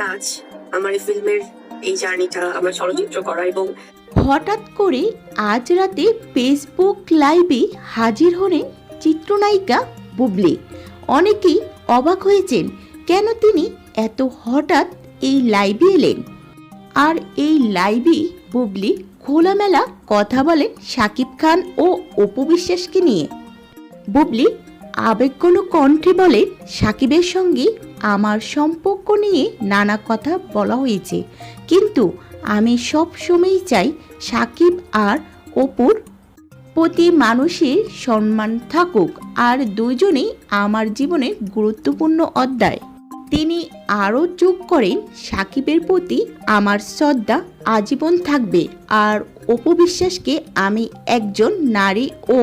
কাজ, আমার এই ফিল্মের এই জার্নিটা, আমার চলচ্চিত্র করা। এবং হঠাৎ করে আজ রাতে ফেসবুক লাইভে হাজির হলেন চিত্রনায়িকা বুবলি। অনেকেই অবাক হয়েছেন কেন তিনি এত হঠাৎ এই লাইভে এলেন। আর এই লাইভে বুবলি খোলামেলা কথা বলেন শাকিব খান ও অপু বিশ্বাসকে নিয়ে। বুবলি আবেগঘন কণ্ঠে বলেন, শাকিবের সঙ্গে আমার সম্পর্ক নিয়ে নানা কথা বলা হয়েছে, কিন্তু আমি সব সময়ই চাই শাকিব আর অপুর প্রতি মানুষের সম্মান থাকুক, আর দুজনেই আমার জীবনের গুরুত্বপূর্ণ অধ্যায়। তিনি আরও যোগ করেন, শাকিবের প্রতি আমার শ্রদ্ধা আজীবন থাকবে, আর অপু বিশ্বাসকে আমি একজন নারী ও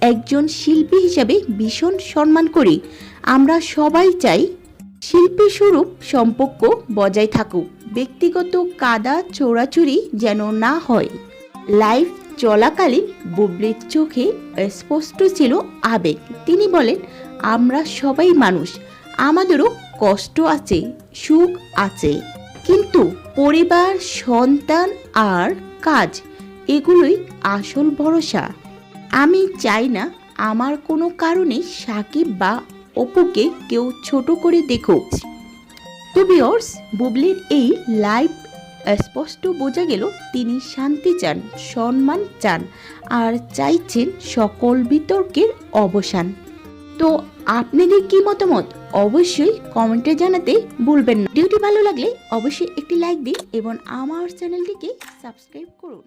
একজন শিল্পী হিসাবে ভীষণ সম্মান করি। আমরা সবাই চাই শিল্পী স্বরূপ সম্পর্ক বজায় থাকুক, ব্যক্তিগত কাদা চোরাচুরি যেন না হয়। লাইভ চলাকালীন বুবলির চোখে স্পষ্ট ছিল আবেগ। তিনি বলেন, আমরা সবাই মানুষ, আমাদেরও কষ্ট আছে, সুখ আছে, কিন্তু পরিবার, সন্তান আর কাজ এগুলোই আসল ভরসা। আমি চাই না আমার কোনো কারণে সাকিব বা অপুকে কেউ ছোট করে দেখুক। তো ভিউয়ার্স, বুবলির এই লাইভ স্পষ্ট বোঝা গেল তিনি শান্তি চান, সম্মান চান, আর চাইছেন সকল বিতর্কের অবসান। তো আপনাদের কি মতামত অবশ্যই কমেন্টে জানাতে ভুলবেন না। ভিডিওটি ভালো লাগলে অবশ্যই একটি লাইক দিন এবং আমার চ্যানেলটিকে সাবস্ক্রাইব করুন।